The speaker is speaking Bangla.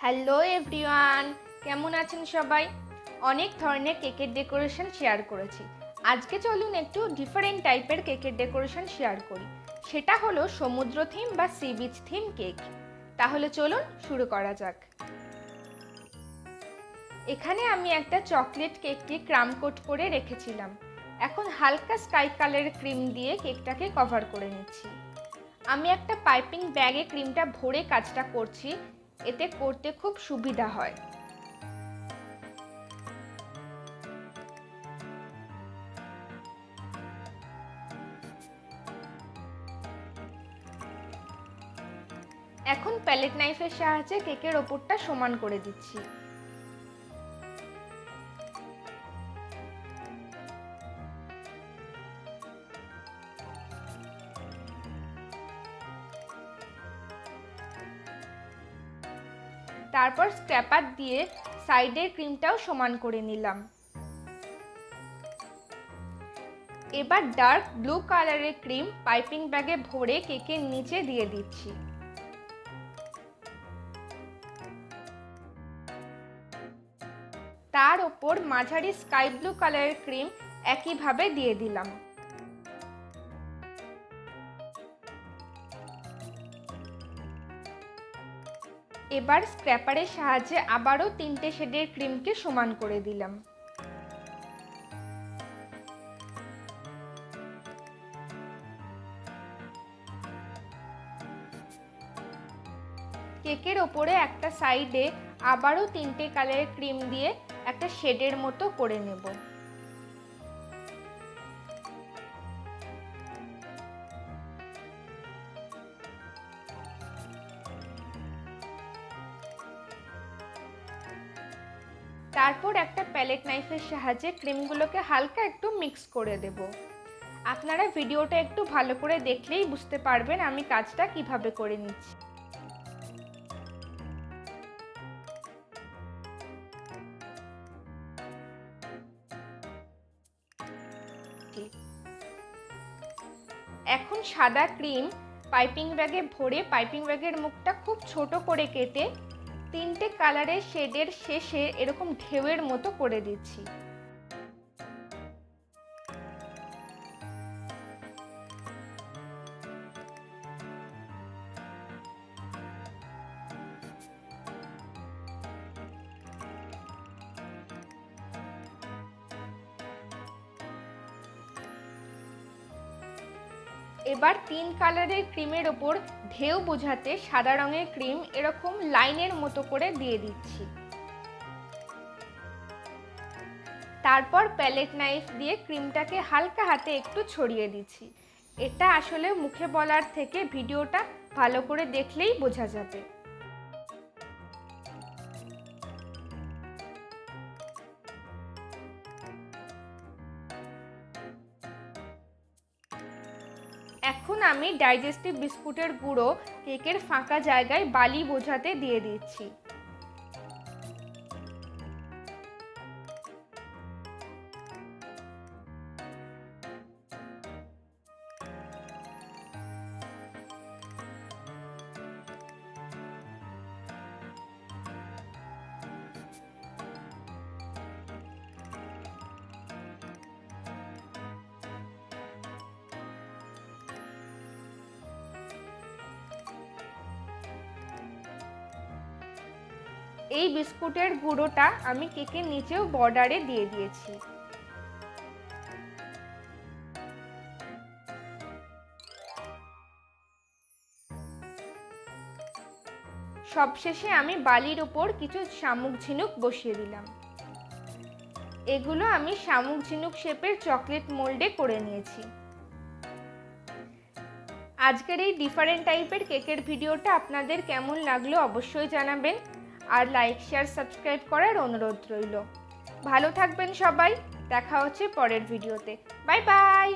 হ্যালো এভরিওয়ান, কেমন আছেন সবাই? অনেক ধরনের কেকের ডেকোরেশন শেয়ার করেছি। আজকে চলুন একটু ডিফারেন্ট টাইপের কেকের ডেকোরেশন শেয়ার করি। সেটা হলো সমুদ্র থিম বা সি বিচ থিম কেক। তাহলে চলুন শুরু করা যাক। এখানে আমি একটা চকলেট কেককে ক্রাম কোট করে রেখেছিলাম। এখন হালকা স্কাই কালারের ক্রিম দিয়ে কেকটাকে কভার করে নিচ্ছি। আমি একটা পাইপিং ব্যাগে ক্রিমটা ভরে কাজটা করছি, এতে করতে খুব সুবিধা হয়। এখন প্যালেট নাইফের সাহায্যে কেকের ওপরটা সমান করে দিচ্ছি। তারপর স্ক্র্যাপার দিয়ে সাইডের ক্রিমটাও সমান করে নিলাম। এবার ডার্ক ব্লু কালারের ক্রিম পাইপিং ব্যাগে ভরে কেকের নিচে দিয়ে দিচ্ছি। তার ওপর মাঝারি স্কাই ব্লু কালারের ক্রিম একইভাবে দিয়ে দিলাম। এবার স্ক্র্যাপারের সাহায্যে আবারও 3টে শেডের ক্রিমকে সমান করে দিলাম। কেকের ওপরে একটা সাইডে আবারও 3টে কালারের ক্রিম দিয়ে একটা শেডের মতো করে নেব। তারপর একটা প্যালেট নাইফের সাহায্যে ক্রিমগুলোকে হালকা একটু মিক্স করে দেব। আপনারা ভিডিওটা একটু ভালো করে দেখলেই বুঝতে পারবেন আমি কাজটা কিভাবে করে নিচ্ছি। এখন সাদা ক্রিম পাইপিং ব্যাগে ভরে পাইপিং ব্যাগের মুখটা খুব ছোট করে কেটে 3টে কালারের শেডের শেষে এরকম ঢেউয়ের মতো করে দিচ্ছি। এবার 3 কালারের ক্রিমের ওপর ঢেউ বোঝাতে সাদা রঙের ক্রিম এরকম লাইনের মতো করে দিয়ে দিচ্ছি। তারপর প্যালেট নাইফ দিয়ে ক্রিমটাকে হালকা হাতে একটু ছড়িয়ে দিচ্ছি। এটা আসলে মুখে বলার থেকে ভিডিওটা ভালো করে দেখলেই বোঝা যাবে। এখন আমি ডাইজেস্টিভ বিস্কুটের গুঁড়ো কেকের ফাঁকা জায়গায় বালি বোঝাতে দিয়ে দিচ্ছি। এই বিস্কুটের গুঁড়োটা আমি কেকের নিচেও বর্ডারে দিয়ে দিয়েছি। সবশেষে আমি বালির উপর কিছু শামুক ঝিনুক বসিয়ে দিলাম। এগুলো আমি শামুক ঝিনুক শেপের চকলেট মোল্ডে করে নিয়েছি। আজকের এই ডিফারেন্ট টাইপের কেকের ভিডিওটা আপনাদের কেমন লাগলো অবশ্যই জানাবেন, আর লাইক শেয়ার সাবস্ক্রাইব করার অনুরোধ রইল। ভালো থাকবেন সবাই, দেখা হচ্ছে পরের ভিডিওতে। Bye bye.